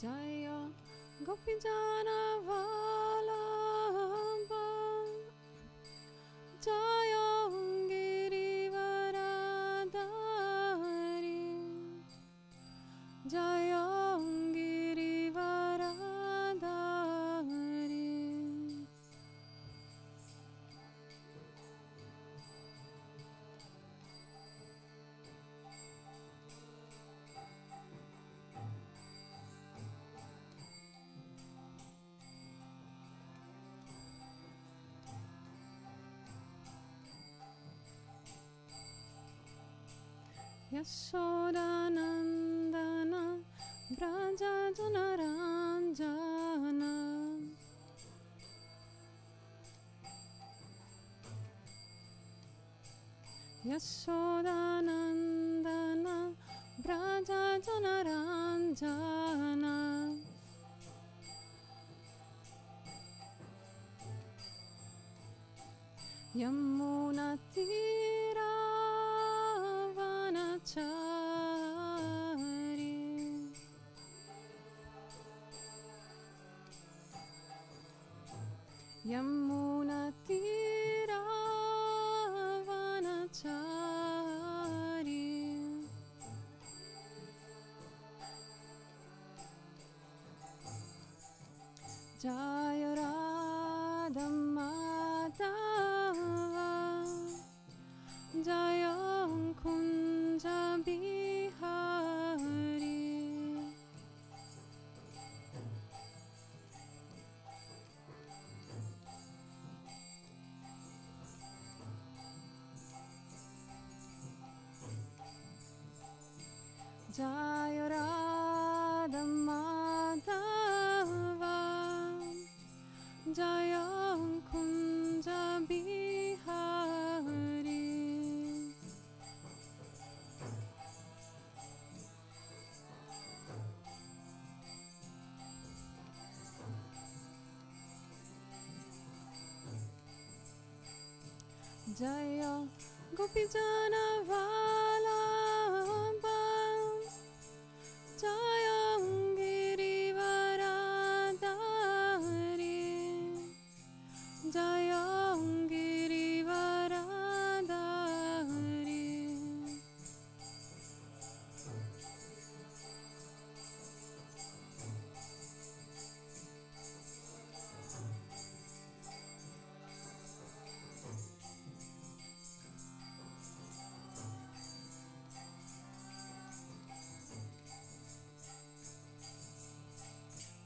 Jaya Gopijana Vallabha Jaya Girivaradari Jaya Girivaradari Yashodanandana Brajajanaranjana Yashodanandana Brajajanaranjana Yamunatira Vanachari Yamunatira Vanachari Jaya Radha Madhava Jaya Kunja Bihari Jaya Radha Madhava Jaya Kunja Bihari Jaya Gopijana Vallabha Jaya Girivaradari Jaya Girivaradari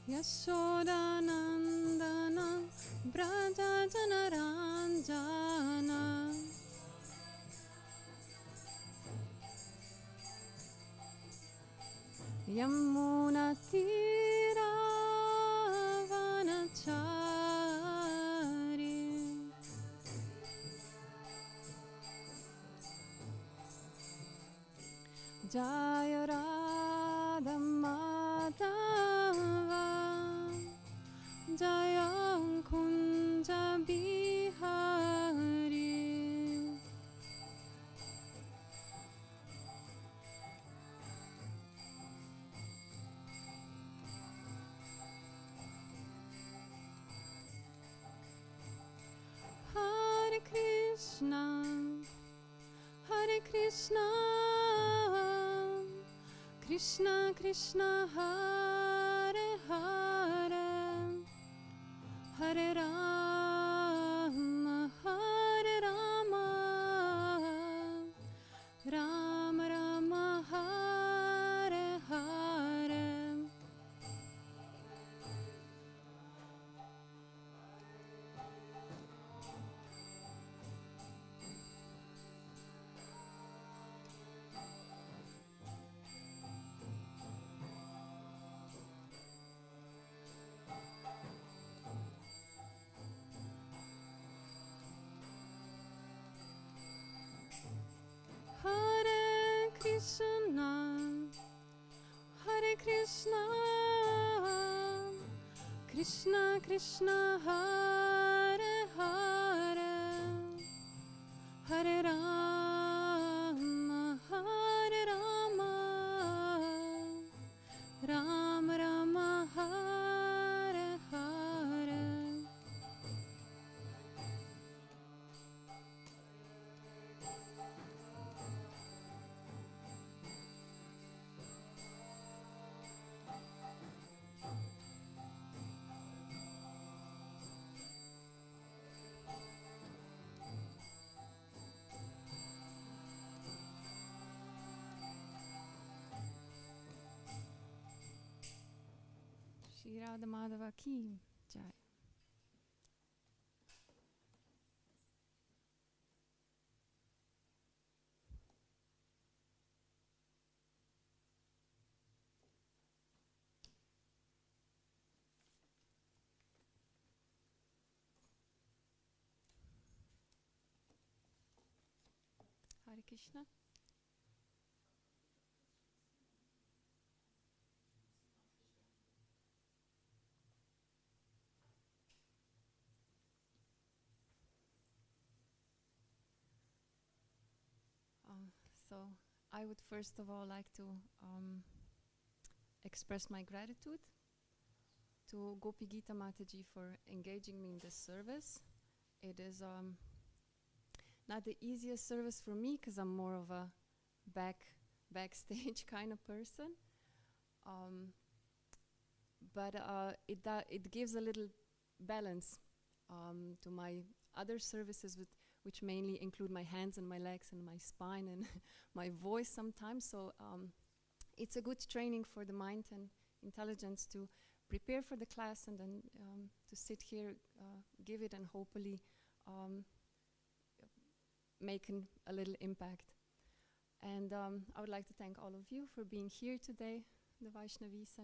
Yashodanandana Brajajanaranjana Yamunatira Vanachari Jaya Radha Madhava Jaya Kunja Bihari Hare Krishna Hare Krishna Krishna Krishna Hare Hare Hare Rama Hare Rama Rama Rama Hare Hare Hare Krishna Hare Krishna Krishna Krishna Hare Hare Hare Rama Hare Rama Rama Rama Shri Radha Madhava ki jai. Hare Krishna. So I would first of all like to express my gratitude to Gopi Gita Mataji for engaging me in this service. It is not the easiest service for me because I'm more of a backstage kind of person. But it gives a little balance to my other services, which mainly include my hands and my legs and my spine and my voice sometimes. So it's a good training for the mind and intelligence to prepare for the class and then to sit here, give it, and hopefully make a little impact. And I would like to thank all of you for being here today, the Vaishnavis.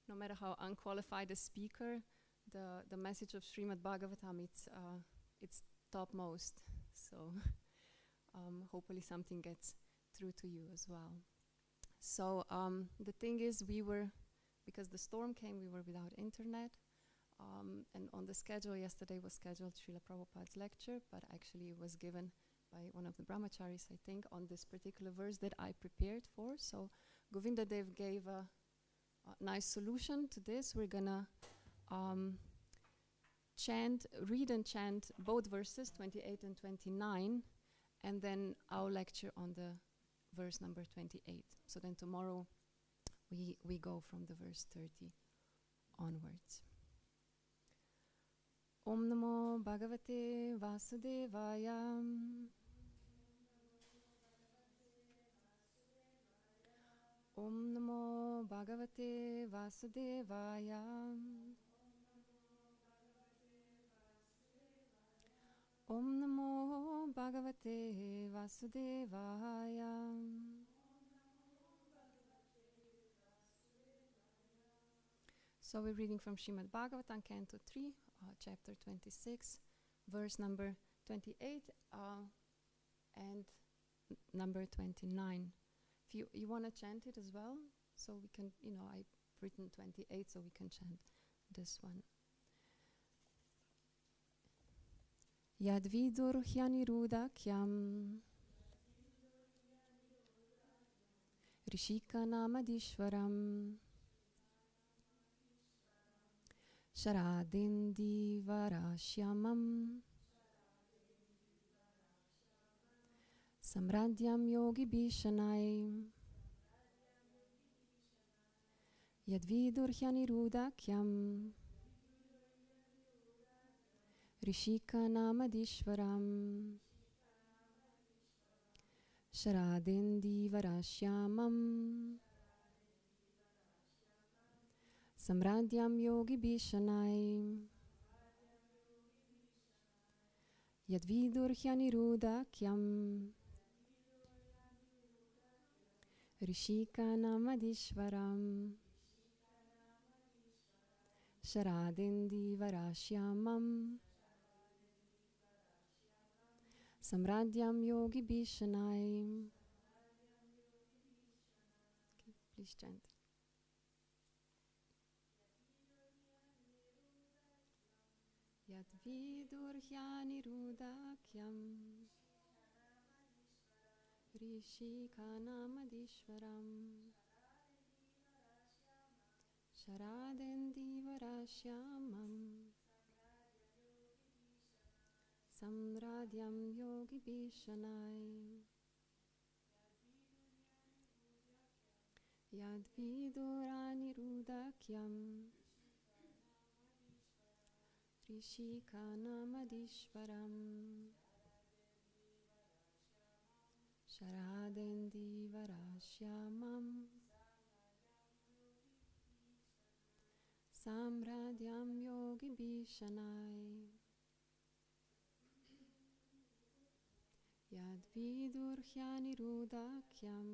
No matter how unqualified a speaker, the message of Srimad Bhagavatam, it's topmost. So hopefully something gets through to you as well. So the thing is, because the storm came, we were without internet. And on the schedule yesterday was scheduled Srila Prabhupada's lecture, but actually it was given by one of the brahmacharis, I think, on this particular verse that I prepared for. So Govinda Dev gave a nice solution to this. We're gonna read and chant both verses, 28 and 29, and then I'll lecture on the verse number 28. So then tomorrow we go from the verse 30 onwards. Om Namo Bhagavate Vasudevaya. Om Namo Bhagavate Vasudevaya. Om Namo Bhagavate Vasudevaya. So we're reading from Srimad Bhagavatam, Canto 3, chapter 26, verse number 28 and number 29. If you want to chant it as well, so we can, I've written 28, so we can chant this one. Yadvidur Hyanirudakyam Rishika Namadishwaram Sharadindi Varashyamam Samradhyam Yogi Bhishanai Yadvidur Hyanirudakyam Rishika Namadishwaram Sharadindi Varashyamam Samradhyam Yogi Bhishanai Yadvidur Hyanirudakyam Rishika Namadishwaram Sharadindi Varashyamam Samradhyam Yogi Bhishanai. Okay, please chant. Yadvidur Hyanirudakyam Rishika Namadishwaram Sharadindi Varashyamam Samradhyam Yogi Bhishanai. Yadvidur Anirudakyam Rishika Namadishwaram Sharadendi Varashyamam Samradyam yogi bishanai Yad vidurhyani rudakyam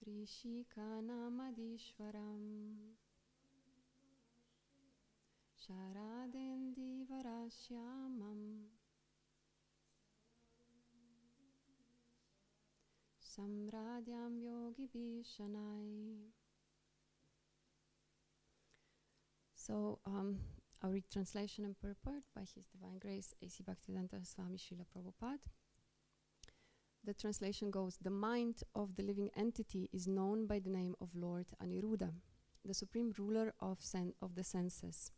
Rishikanamadishwaram Sharadendivarashyamam Samradyam yogi bishanai. So, I'll read translation and purport by His Divine Grace A.C. Bhaktivedanta Swami Srila Prabhupada. The translation goes, the mind of the living entity is known by the name of Lord Aniruddha, the supreme ruler of the senses.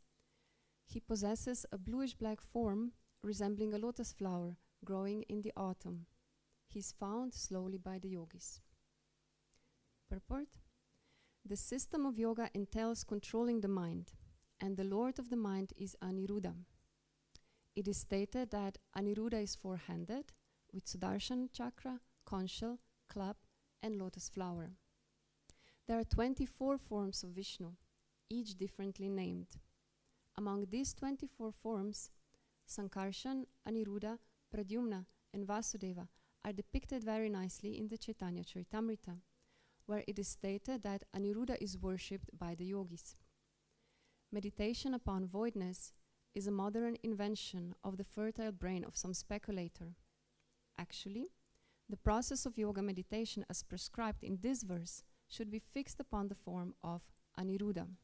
He possesses a bluish-black form resembling a lotus flower growing in the autumn. He is found slowly by the yogis. Purport. The system of yoga entails controlling the mind, and the lord of the mind is Aniruddha. It is stated that Aniruddha is four-handed, with Sudarshan chakra, conch shell, club, and lotus flower. There are 24 forms of Vishnu, each differently named. Among these 24 forms, Sankarshan, Aniruddha, Pradyumna, and Vasudeva are depicted very nicely in the Chaitanya Charitamrita, where it is stated that Aniruddha is worshipped by the yogis. Meditation upon voidness is a modern invention of the fertile brain of some speculator. Actually, the process of yoga meditation as prescribed in this verse should be fixed upon the form of Aniruddha.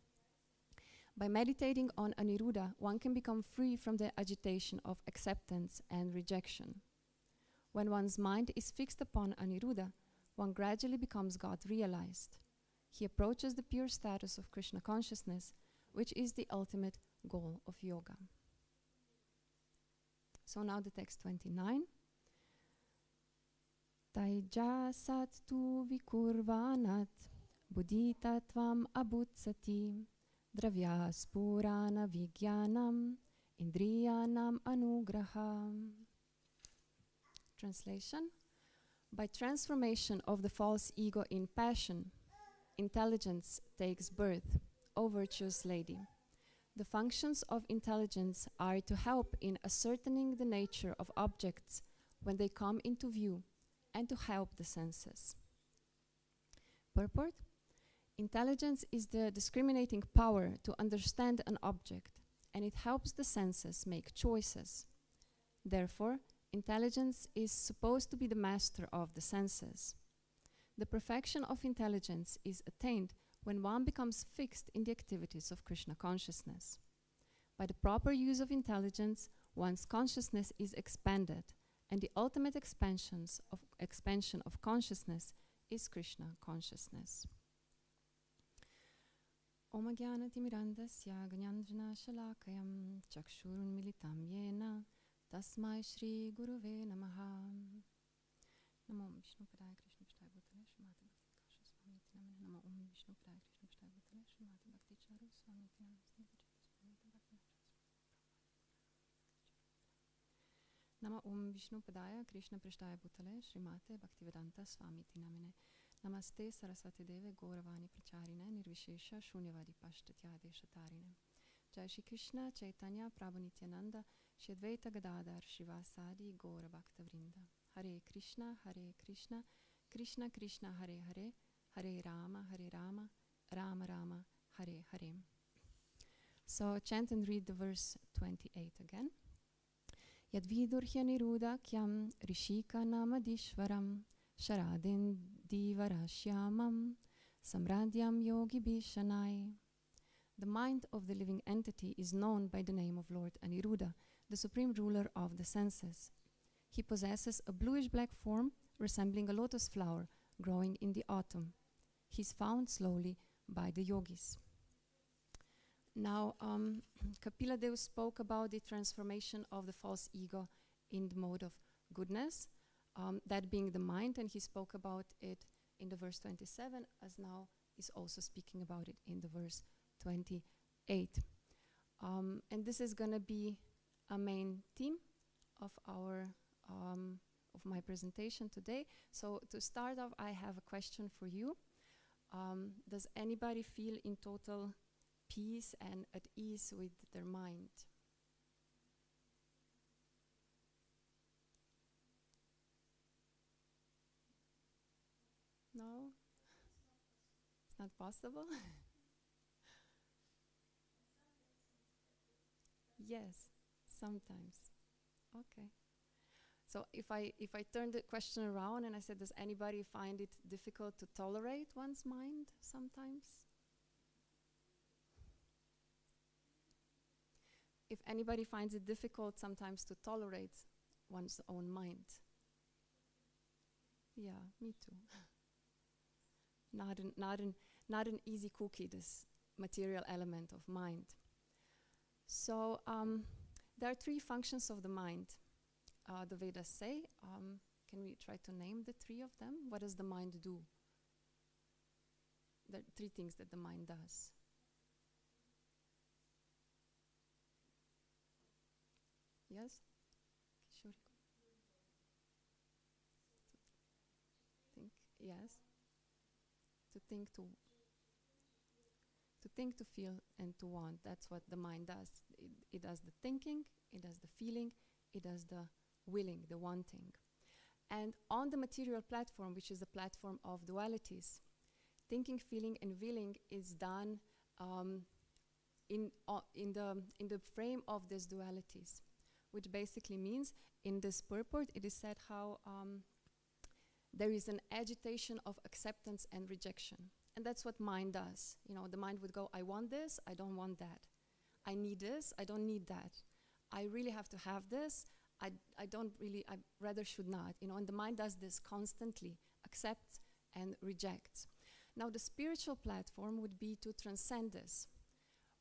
By meditating on Aniruddha, one can become free from the agitation of acceptance and rejection. When one's mind is fixed upon Aniruddha, one gradually becomes God-realized. He approaches the pure status of Krishna consciousness, which is the ultimate goal of yoga. So now the text 29. Taijasat tu vikurvanat buddhitatvam abutsati dravyas purana vigyanam indriyanam anugraham. Translation. By transformation of the false ego in passion, intelligence takes birth, O virtuous lady. The functions of intelligence are to help in ascertaining the nature of objects when they come into view, and to help the senses. Purport. Intelligence is the discriminating power to understand an object, and it helps the senses make choices. Therefore, intelligence is supposed to be the master of the senses. The perfection of intelligence is attained when one becomes fixed in the activities of Krishna consciousness. By the proper use of intelligence, one's consciousness is expanded, and the ultimate expansion of consciousness is Krishna consciousness. Om Ajnana-timirandasya Gnanjana Shalakayam Chakshurun Militam Yena Tasmai Shri Guruve Namaha. Namo Vishnu Padaya Krishna Prasthaya Bhutale Srimati Bhakti Swami Tinamane. Namo Om Vishnu Padaya Krishna Prasthaya Bhutale Srimati Bhakti Charu Swami Tinamane. Nama Om Vishnu Padaya Krishna Prasthaya Bhutale Srimate Bhaktivedanta Swami Tinamane. Namaste Saraswati Deve Gauravani Pracharine Nirvishesha Shunyavadi Pashtatya Deshatarine. Jai Shri Krishna Chaitanya Prabhu Nityananda Shri Advaita Gadadhar Shivasadi Gaura Bhakta Vrinda. Hare Krishna Krishna Krishna Hare Hare Hare Rama Rama Rama Hare Hare. So chant and read the verse 28 again. Yad vidurhya nirudakyam rishika namadishvaram sharadin divarashyamam samradyam yogi bishanai. The mind of the living entity is known by the name of Lord Aniruddha, the supreme ruler of the senses. He possesses a bluish-black form resembling a lotus flower growing in the autumn. He is found slowly by the yogis. Now, Kapila Dev spoke about the transformation of the false ego in the mode of goodness, that being the mind, and he spoke about it in the verse 27, as now is also speaking about it in the verse 28. And this is going to be a main theme of my presentation today. So to start off, I have a question for you. Does anybody feel in total peace and at ease with their mind? No? It's not possible? Yes, sometimes. Okay. So if I turn the question around and I said, does anybody find it difficult to tolerate one's mind sometimes? If anybody finds it difficult sometimes to tolerate one's own mind? Yeah, me too. Not an easy cookie, this material element of mind. So there are three functions of the mind. The Vedas say. Can we try to name the three of them? What does the mind do? There are three things that the mind does. Yes? Sure. Think, yes. To think, to feel, and to want. That's what the mind does. It does the thinking, it does the feeling, it does the willing, the wanting. And on the material platform, which is the platform of dualities, thinking, feeling, and willing is done in the frame of these dualities, which basically means in this purport it is said how there is an agitation of acceptance and rejection. And that's what mind does. You know, the mind would go, I want this, I don't want that. I need this, I don't need that. I really have to have this, I rather should not. You know, and the mind does this constantly, accepts and rejects. Now the spiritual platform would be to transcend this,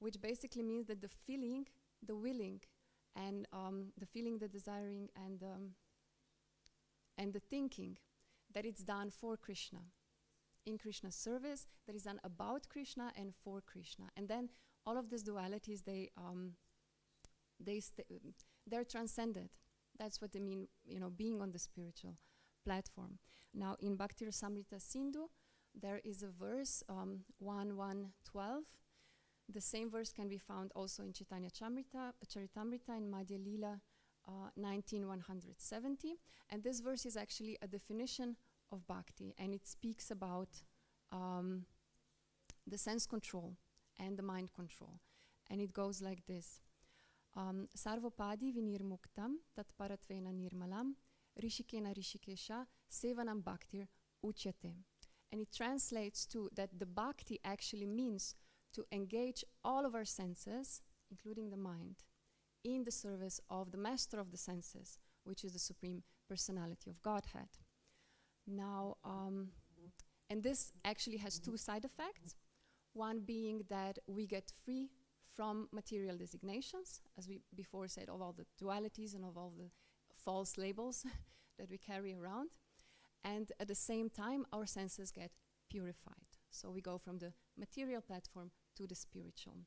which basically means that the feeling, the willing, and the feeling, the desiring, and the thinking, that it's done for Krishna. In Krishna's service, that is done about Krishna and for Krishna. And then all of these dualities, they're transcended. That's what they mean, you know, being on the spiritual platform. Now, in Bhakti Rasamrita Sindhu, there is a verse, 1.1.12. The same verse can be found also in Chaitanya Charitamrita in Madhya Lila 19.170. And this verse is actually a definition of bhakti, and it speaks about the sense control and the mind control. And it goes like this. Sarvopadi vinirmuktam tatparatvena nirmalam rishikena rishikesha sevanam bhaktir uchyate. And it translates to that the bhakti actually means to engage all of our senses, including the mind, in the service of the master of the senses, which is the Supreme Personality of Godhead. Now, and this actually has two side effects. One being that we get free from material designations, as we before said, of all the dualities and of all the false labels that we carry around. And at the same time, our senses get purified. So we go from the material platform to the spiritual.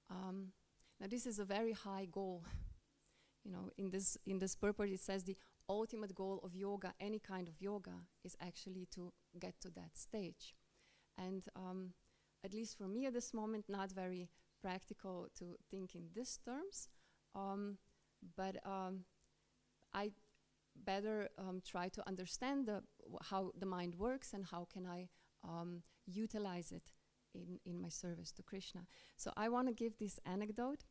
Now this is a very high goal. You know, in this purport it says the ultimate goal of yoga, any kind of yoga, is actually to get to that stage. And at least for me at this moment, not very practical to think in these terms, but I better try to understand how the mind works and how can I utilize it in my service to Krishna. So I want to give this anecdote.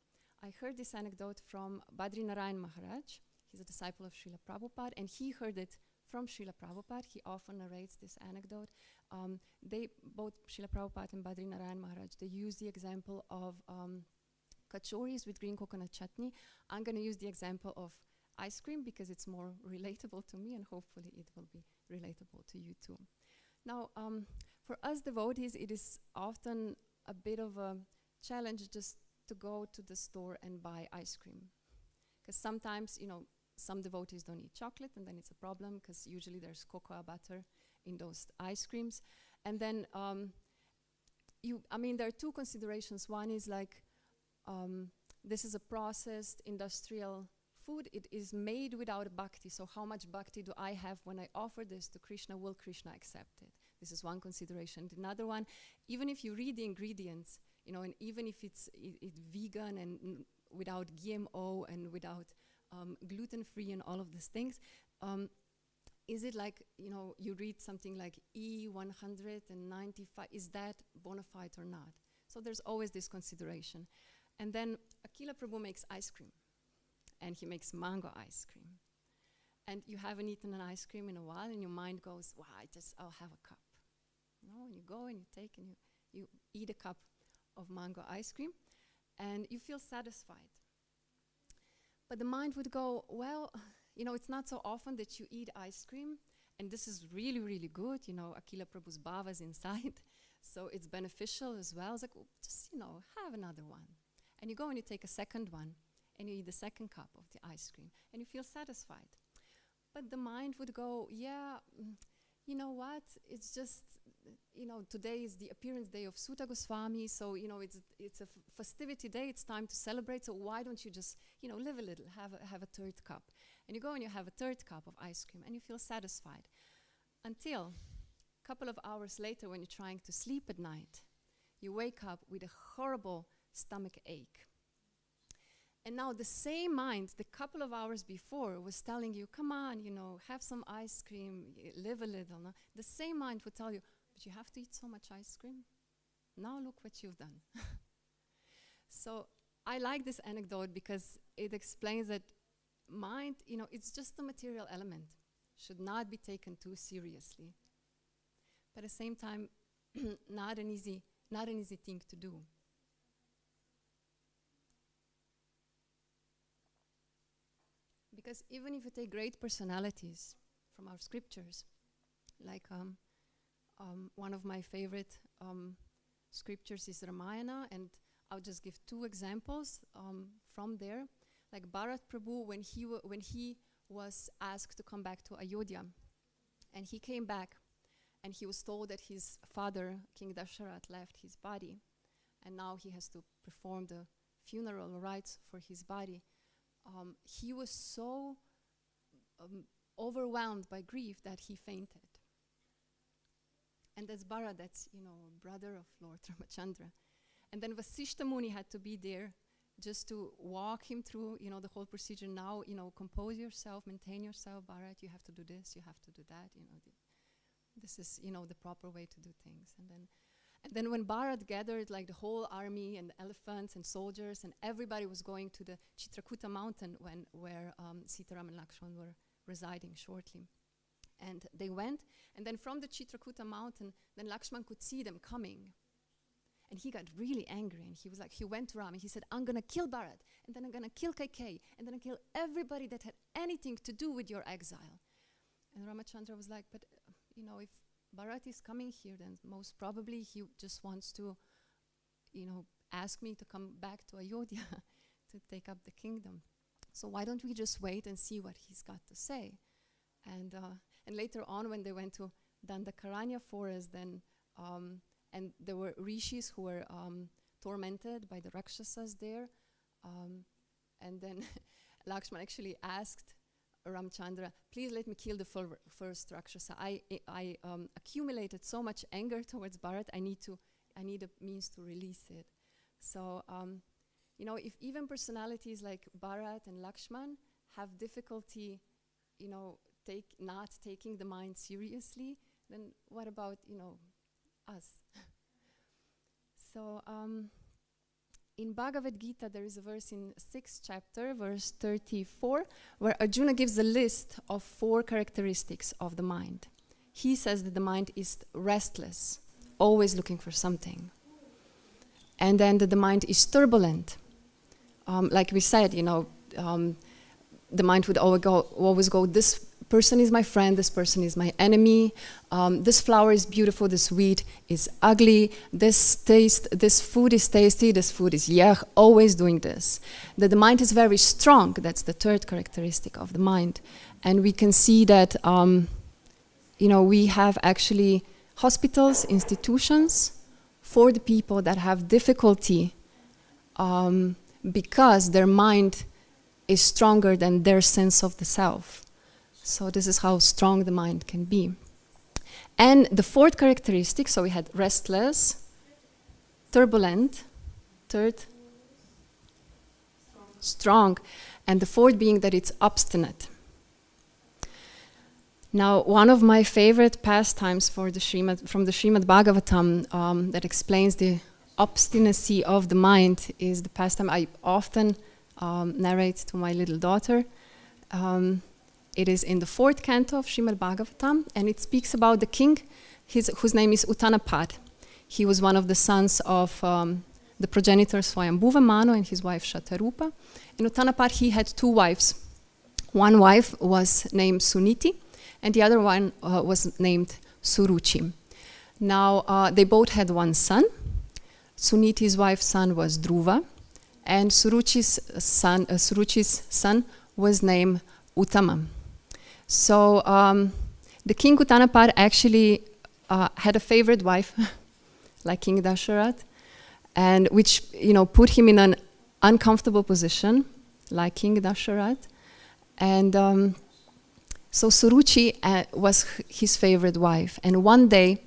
I heard this anecdote from Badrinarayan Maharaj. He's a disciple of Srila Prabhupada, and he heard it from Srila Prabhupada. He often narrates this anecdote. Both Srila Prabhupada and Badrinarayan Maharaj, they use the example of kachoris with green coconut chutney. I'm going to use the example of ice cream because it's more relatable to me, and hopefully it will be relatable to you too. Now, for us devotees, it is often a bit of a challenge just to go to the store and buy ice cream. Because sometimes, you know, some devotees don't eat chocolate, and then it's a problem because usually there's cocoa butter in those ice creams. And then, there are two considerations. One is like, this is a processed industrial food. It is made without bhakti. So how much bhakti do I have when I offer this to Krishna? Will Krishna accept it? This is one consideration. Another one, even if you read the ingredients, and even if it's vegan and without GMO and without gluten-free and all of these things, is it like, you read something like E195, is that bona fide or not? So there's always this consideration. And then Akila Prabhu makes ice cream, and he makes mango ice cream. And you haven't eaten an ice cream in a while, and your mind goes, wow, I'll have a cup. And you go and you take and you eat a cup of mango ice cream, and you feel satisfied. But the mind would go, well, it's not so often that you eat ice cream, and this is really, really good. Akila Prabhu's bhava's inside, so it's beneficial as well. It's like, just, have another one. And you go and you take a second one, and you eat the second cup of the ice cream, and you feel satisfied. But the mind would go, yeah, you know what? It's just, today is the appearance day of Sutta Goswami, so, it's a festivity day, it's time to celebrate, so why don't you just, live a little, have a third cup. And you go and you have a third cup of ice cream, and you feel satisfied. Until a couple of hours later, when you're trying to sleep at night, you wake up with a horrible stomach ache. And now the same mind, the couple of hours before, was telling you, come on, have some ice cream, live a little. No? The same mind would tell you, but you have to eat so much ice cream. Now look what you've done. So I like this anecdote because it explains that mind, it's just a material element, should not be taken too seriously. But at the same time, not an easy thing to do. Because even if you take great personalities from our scriptures, like one of my favorite scriptures is Ramayana, and I'll just give two examples from there. Like Bharat Prabhu, when he was asked to come back to Ayodhya, and he came back, and he was told that his father, King Dasharath, left his body, and now he has to perform the funeral rites for his body. He was so overwhelmed by grief that he fainted. And that's Bharat, that's, brother of Lord Ramachandra. And then Vasishta Muni had to be there just to walk him through, the whole procedure. Now, compose yourself, maintain yourself, Bharat, you have to do this, you have to do that, this is, the proper way to do things. And then when Bharat gathered like the whole army and elephants and soldiers, and everybody was going to the Chitrakuta mountain where Sitaram and Lakshman were residing shortly. And they went, and then from the Chitrakuta mountain, then Lakshman could see them coming. And he got really angry, and he went to Ram, and he said, I'm gonna kill Bharat, and then I'm gonna kill Kaikeyi, and then I kill everybody that had anything to do with your exile. And Ramachandra was like, but if Bharat is coming here, then most probably he just wants to, ask me to come back to Ayodhya to take up the kingdom. So why don't we just wait and see what he's got to say? And later on, when they went to Dandakaranya forest, then and there were rishis who were tormented by the rakshasas there, and then Lakshman actually asked Ramchandra, please let me kill the first Rakshasa. I accumulated so much anger towards Bharat, I need a means to release it. So, if even personalities like Bharat and Lakshman have difficulty, not taking the mind seriously, then what about, us? So, in Bhagavad Gita, there is a verse in 6th chapter, verse 34, where Arjuna gives a list of 4 characteristics of the mind. He says that the mind is restless, always looking for something. And then that the mind is turbulent. Like we said, the mind would always go, this person is my friend, this person is my enemy, this flower is beautiful, this weed is ugly, this food is tasty, this food is yuck, always doing this. That the mind is very strong, that's the 3rd characteristic of the mind. And we can see that, we have actually hospitals, institutions for the people that have difficulty because their mind is stronger than their sense of the self. So this is how strong the mind can be. And the fourth characteristic, so we had restless, turbulent, third, strong, and the fourth being that it's obstinate. Now, one of my favorite pastimes for the from the Srimad Bhagavatam that explains the obstinacy of the mind is the pastime I often narrate to my little daughter. It is in the 4th canto of Srimad Bhagavatam, and it speaks about the king, whose name is Uttanapad. He was one of the sons of the progenitor Swayambhuva Manu and his wife Shatarupa. And Uttanapad, he had 2 wives. One wife was named Suniti, and the other one was named Suruchi. Now, they both had one son. Suniti's wife's son was Dhruva, and Suruchi's son was named Uttama. So the king Uttanapad actually had a favorite wife, like King Dasharat, and which put him in an uncomfortable position, like King Dasharat. And so Suruchi was his favorite wife, and one day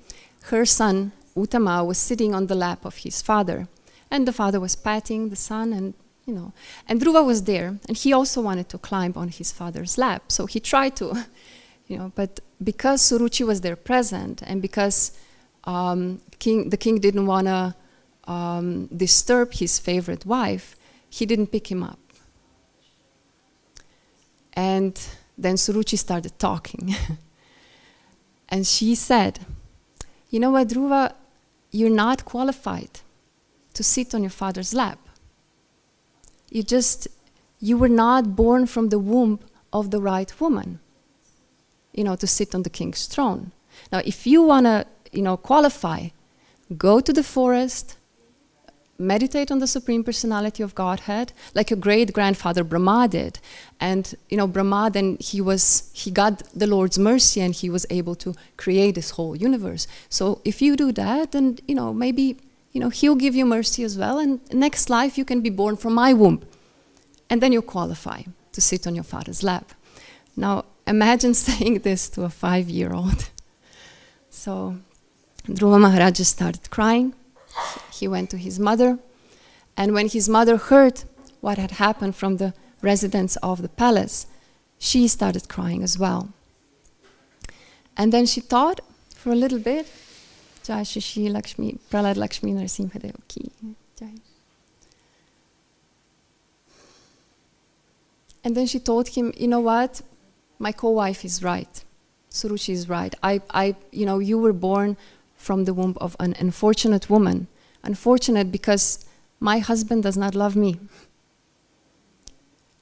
her son Uttama was sitting on the lap of his father, and the father was patting the son, and and Dhruva was there, and he also wanted to climb on his father's lap. So he tried to, but because Suruchi was there present, and because the king didn't want to disturb his favorite wife, he didn't pick him up. And then Suruchi started talking. And she said, "You know what, Dhruva, you're not qualified to sit on your father's lap. You were not born from the womb of the right woman, to sit on the king's throne. Now, if you want to, qualify, go to the forest, meditate on the Supreme Personality of Godhead, like your great-grandfather Brahma did. And, Brahma, then he got the Lord's mercy, and he was able to create this whole universe. So if you do that, then, maybe, he'll give you mercy as well, and next life you can be born from my womb. And then you qualify to sit on your father's lap." Now, imagine saying this to a 5-year-old. So Dhruva Maharaj just started crying. He went to his mother, and when his mother heard what had happened from the residents of the palace, she started crying as well. And then she thought for a little bit, Jai Shri Lakshmi, Pralad Lakshmi Narasimhadev ki Jai. And then she told him, "You know what? My co-wife is right. Suruchi is right. You were born from the womb of an unfortunate woman. Unfortunate because my husband does not love me.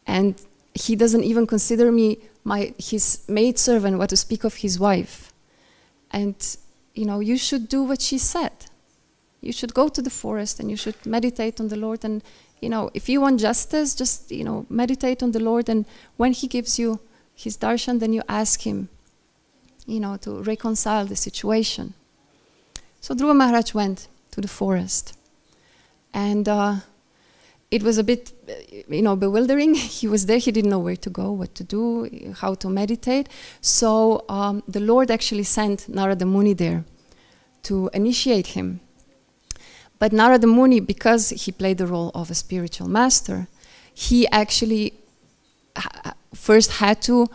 And he doesn't even consider me his maidservant, what to speak of his wife. And, you should do what she said. You should go to the forest and you should meditate on the Lord. And, if you want justice, just, meditate on the Lord. And when he gives you his darshan, then you ask him, to reconcile the situation." So Dhruva Maharaj went to the forest. And it was a bit, bewildering. He was there, he didn't know where to go, what to do, how to meditate. So the Lord actually sent Narada Muni there to initiate him. But Narada Muni, because he played the role of a spiritual master, he actually first had to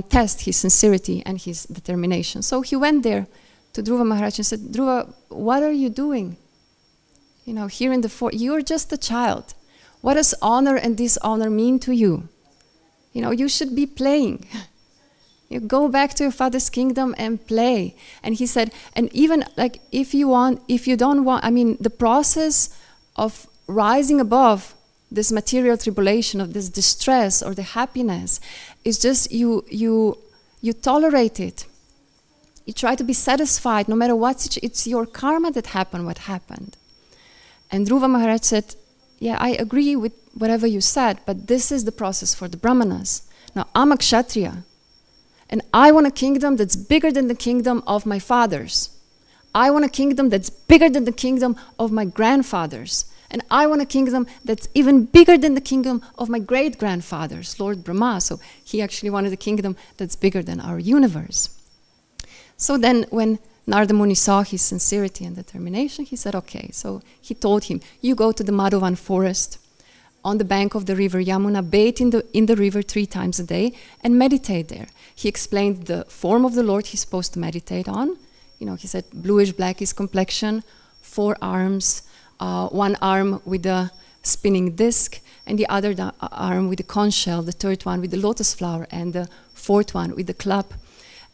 test his sincerity and his determination. So he went there to Dhruva Maharaj and said, "Dhruva, what are you doing? Here in the fort, you're just a child. What does honor and dishonor mean to you? You should be playing. You go back to your father's kingdom and play." And he said, and even like if you don't want, the process of rising above this material tribulation, of this distress or the happiness, is just you tolerate it. You try to be satisfied no matter what. It's your karma that happened what happened. And Dhruva Maharaj said, "Yeah, I agree with whatever you said, but this is the process for the Brahmanas. Now, I'm a Kshatriya, and I want a kingdom that's bigger than the kingdom of my fathers. I want a kingdom that's bigger than the kingdom of my grandfathers. And I want a kingdom that's even bigger than the kingdom of my great-grandfathers, Lord Brahma." So he actually wanted a kingdom that's bigger than our universe. So then when Narada Muni saw his sincerity and determination, he said, okay. So he told him, you go to the Madhavan forest on the bank of the river Yamuna, bathe in the river 3 times a day and meditate there. He explained the form of the Lord he's supposed to meditate on. He said bluish blackish complexion, 4 arms, 1 arm with a spinning disc, and the other arm with the conch shell, the 3rd one with the lotus flower, and the 4th one with the club.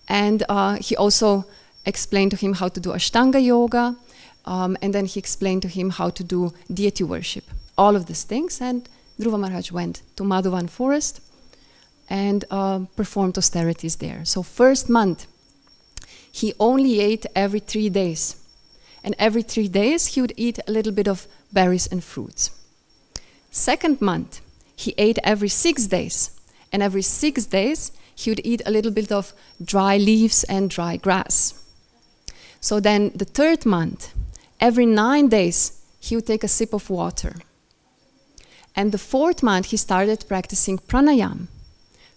And he also explained to him how to do Ashtanga yoga, and then he explained to him how to do deity worship. All of these things, and Dhruva Maharaj went to Madhavan forest and performed austerities there. So 1st month, he only ate every 3 days. And every 3 days, he would eat a little bit of berries and fruits. 2nd month, he ate every 6 days. And every 6 days, he would eat a little bit of dry leaves and dry grass. So then the 3rd month, every 9 days, he would take a sip of water. And the 4th month, he started practicing pranayam.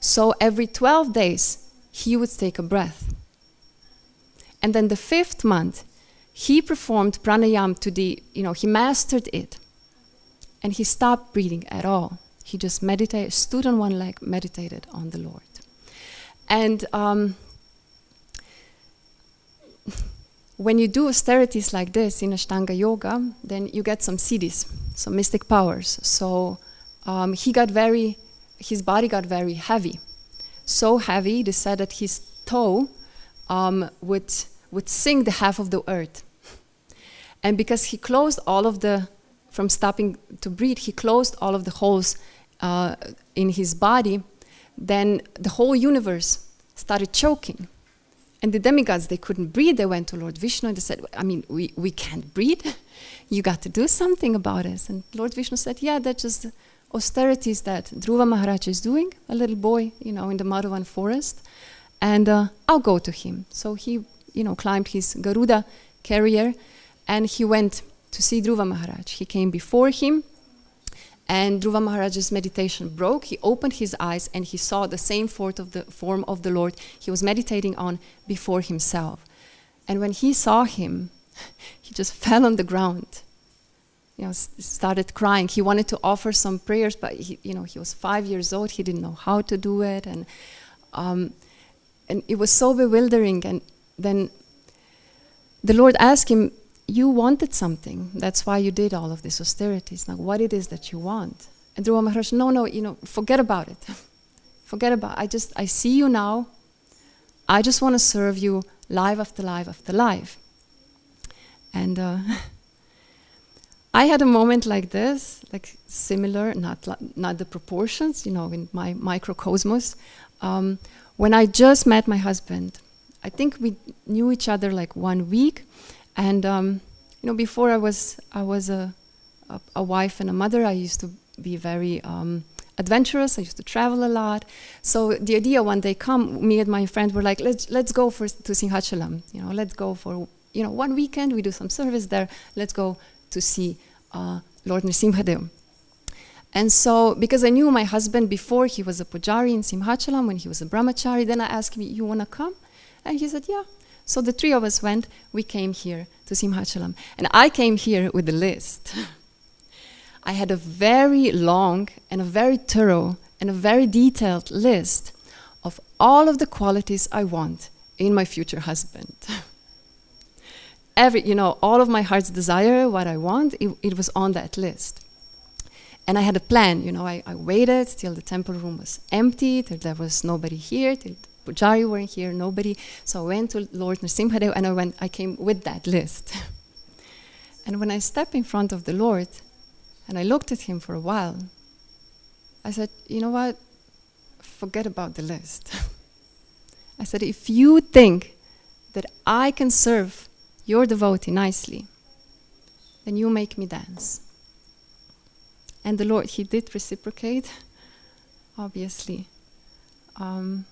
So every 12 days, he would take a breath. And then the 5th month, he performed pranayam to he mastered it. And he stopped breathing at all. He just meditated, stood on one leg, meditated on the Lord. And when you do austerities like this in Ashtanga Yoga, then you get some siddhis, some mystic powers. So his body got very heavy. So heavy, they said that his toe would sink the half of the earth. And because he closed from stopping to breathe, he closed all of the holes in his body, then the whole universe started choking. And the demigods, they couldn't breathe. They went to Lord Vishnu and they said, we can't breathe. You got to do something about this. And Lord Vishnu said, yeah, that's just austerities that Dhruva Maharaj is doing, a little boy, in the Madhavan forest. And I'll go to him. So he, climbed his Garuda carrier and he went to see Dhruva Maharaj. He came before him and Dhruva Maharaj's meditation broke. He opened his eyes and he saw the same form of the Lord he was meditating on before himself. And when he saw him, he just fell on the ground. Started crying. He wanted to offer some prayers, but he was 5 years old. He didn't know how to do it, and it was so bewildering. And then the Lord asked him, you wanted something. That's why you did all of these austerities. Now, what it is that you want? And Dhruva Maharaj, no, forget about it. Forget about it. I see you now. I just want to serve you life after life after life. And I had a moment like this, like similar, not the proportions, in my microcosmos. When I just met my husband, I think we knew each other like 1 week. And before I was a wife and a mother, I used to be very adventurous. I used to travel a lot. So the idea one day me and my friend were like, let's go to Singhachalam. Let's go for 1 weekend. We do some service there. Let's go to see Lord Nrsimhadev. And so, because I knew my husband before, he was a pujari in Simhachalam when he was a brahmachari. Then I asked him, you want to come? And he said, yeah. So the 3 of us went, we came here to Simhachalam. And I came here with a list. I had a very long and a very thorough and a very detailed list of all of the qualities I want in my future husband. All of my heart's desire, what I want, it was on that list. And I had a plan, I waited till the temple room was empty, till there was nobody here, till Pujari weren't here, nobody. So I went to Lord Nrsimhadev and I came with that list. And when I stepped in front of the Lord and I looked at him for a while, I said, you know what? Forget about the list. I said, if you think that I can serve your devotee nicely, then you make me dance. And the Lord, he did reciprocate, obviously. But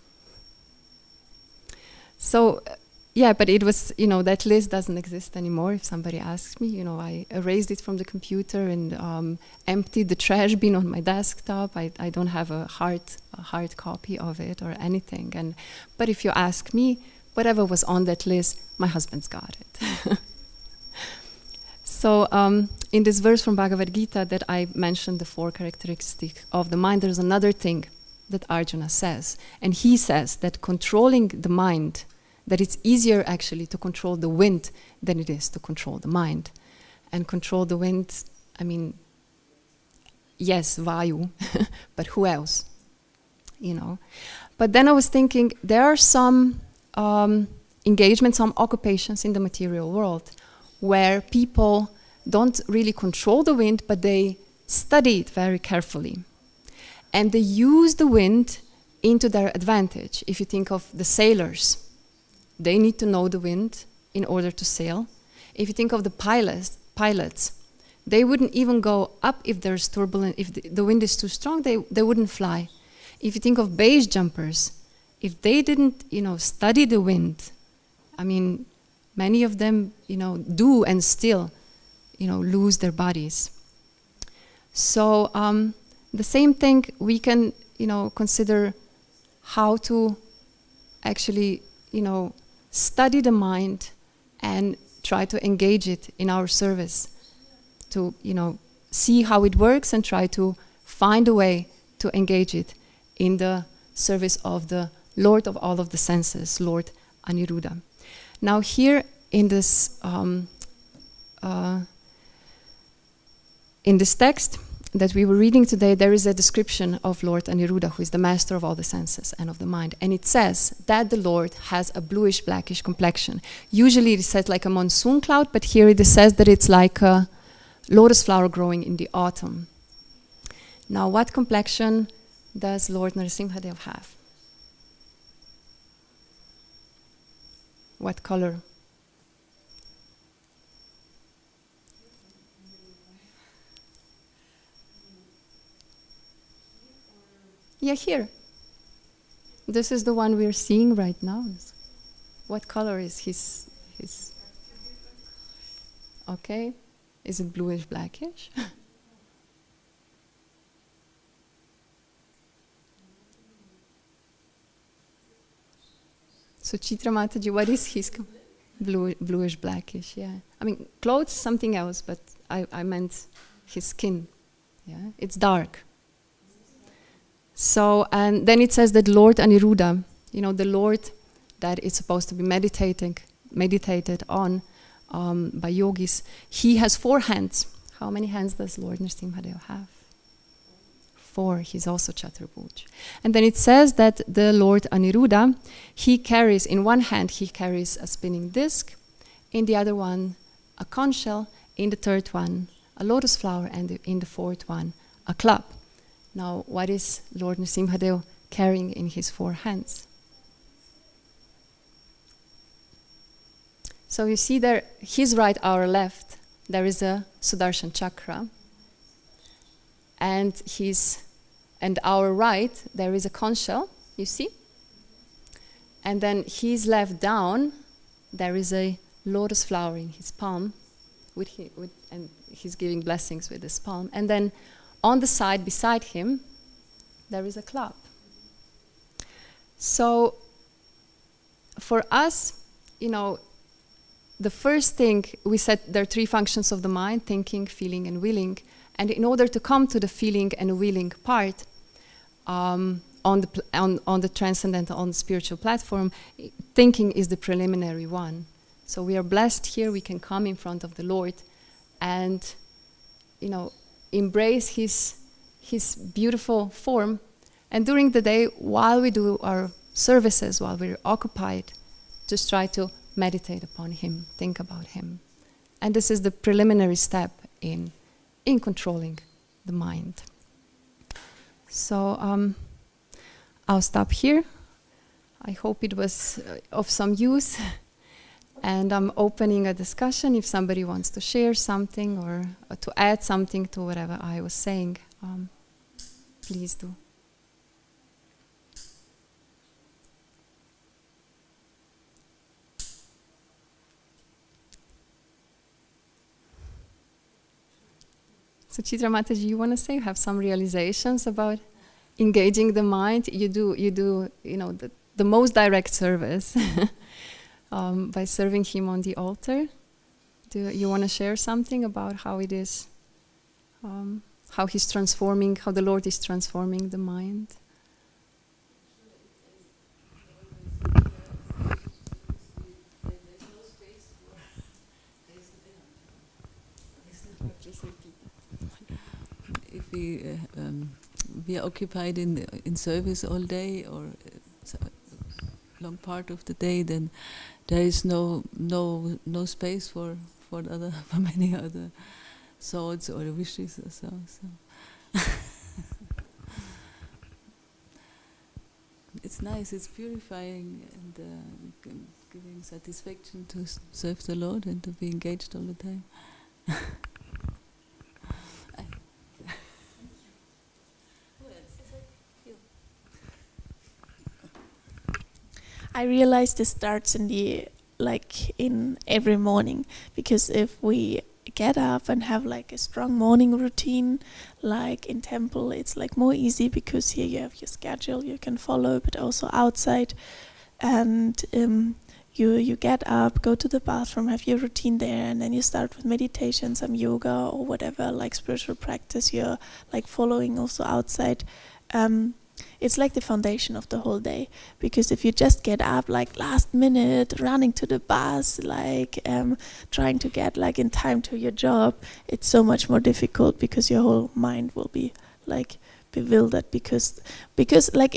it was, that list doesn't exist anymore. If somebody asks me, I erased it from the computer and emptied the trash bin on my desktop. I don't have a hard copy of it or anything. But if you ask me, whatever was on that list, my husband's got it. So in this verse from Bhagavad Gita that I mentioned, the 4 characteristics of the mind, there's another thing that Arjuna says. And he says that controlling the mind, that it's easier actually to control the wind than it is to control the mind. And control the wind, I mean, yes, Vayu, but who else? You know. But then I was thinking, there are some engagements, some occupations in the material world where people don't really control the wind, but they study it very carefully. And they use the wind into their advantage. If you think of the sailors, they need to know the wind in order to sail. If you think of the pilots, they wouldn't even go up if there's turbulence, if the wind is too strong, they wouldn't fly. If you think of base jumpers, if they didn't, study the wind, I mean, many of them, do and still, lose their bodies. So the same thing we can, consider how to actually, study the mind and try to engage it in our service, to, see how it works and try to find a way to engage it in the service of the Lord of all of the senses, Lord Aniruddha. Now here in this text that we were reading today, there is a description of Lord Aniruddha, who is the master of all the senses and of the mind. And it says that the Lord has a bluish, blackish complexion. Usually it is said like a monsoon cloud, but here it says that it's like a lotus flower growing in the autumn. Now, what complexion does Lord Narasimhadev have? What color? Yeah, here. This is the one we're seeing right now. What color is his? Okay. Is it bluish, blackish? So Chitra Mataji, what is his bluish, blackish? Yeah. I mean, clothes, something else, but I meant his skin. Yeah, it's dark. So, and then it says that Lord Aniruddha, the Lord that is supposed to be meditated on by yogis, he has 4 hands. How many hands does Lord Narasimhadev have? 4. He's also Chaturbhuj. And then it says that the Lord Aniruddha, he carries, in one hand he carries a spinning disc, in the other one a conch shell, in the third one a lotus flower, and in the fourth one a club. Now, what is Lord Narasimhadev carrying in his 4 hands? So you see there, his right, our left, there is a Sudarshan chakra. And our right, there is a conch shell, you see? And then his left down, there is a lotus flower in his palm, and he's giving blessings with his palm. And then on the side beside him, there is a club. So for us, the first thing we said, there are 3 functions of the mind: thinking, feeling, and willing. And in order to come to the feeling and willing part on the transcendental, on the spiritual platform, thinking is the preliminary one. So we are blessed here. We can come in front of the Lord and, embrace his beautiful form. And during the day, while we do our services, while we're occupied, just try to meditate upon him, think about him. And this is the preliminary step in controlling the mind. So I'll stop here. I hope it was of some use. And I'm opening a discussion if somebody wants to share something or to add something to whatever I was saying. Please do. So Chitra Mataji, you want to say, you have some realizations about engaging the mind? You do, the most direct service by serving Him on the altar. Do you want to share something about how it is, how He's transforming, how the Lord is transforming the mind? If we are occupied in service all day or long part of the day, then there is no space for many other thoughts or wishes or so. It's nice. It's purifying and giving satisfaction to serve the Lord and to be engaged all the time. I realize this starts in every morning, because if we get up and have like a strong morning routine, like in temple, it's like more easy because here you have your schedule you can follow, but also outside, and you get up, go to the bathroom, have your routine there, and then you start with meditation, some yoga or whatever, like spiritual practice you're like following also outside. It's like the foundation of the whole day, because if you just get up like last minute, running to the bus, like trying to get like in time to your job, it's so much more difficult, because your whole mind will be like bewildered, because like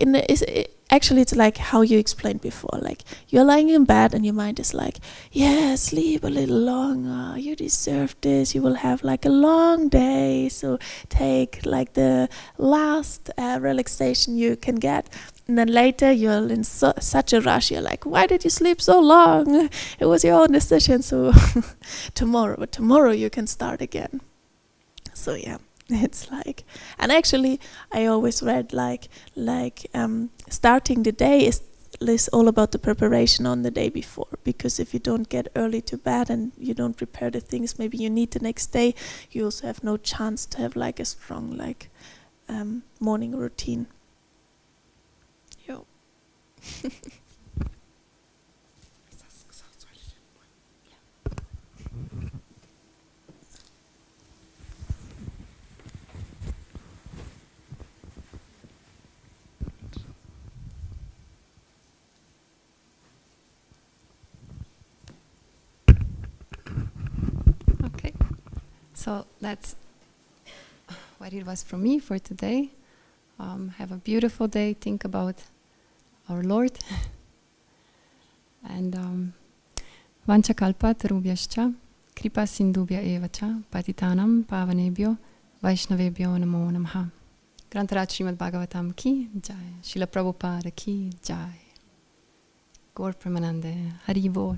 actually it's like how you explained before, like you're lying in bed and your mind is like, yeah, sleep a little longer, you deserve this, you will have like a long day, so take like the last relaxation you can get. And then later you're in such a rush, you're like, why did you sleep so long? It was your own decision, so tomorrow you can start again. So yeah. It's like, and actually I always read like starting the day is all about the preparation on the day before, because if you don't get early to bed and you don't prepare the things maybe you need the next day, you also have no chance to have like a strong like morning routine. Yo. Okay, so that's what it was from me for today. Have a beautiful day. Think about our Lord. And Vanchakalpa tarubhyascha kripa sindubhya evacha patitanam pavanebhyo vaishnavebhyo namo namaha. Grantarat Srimad Bhagavatam ki jai. Srila Prabhupada ki jai. Gaur Premanande Hari Bol.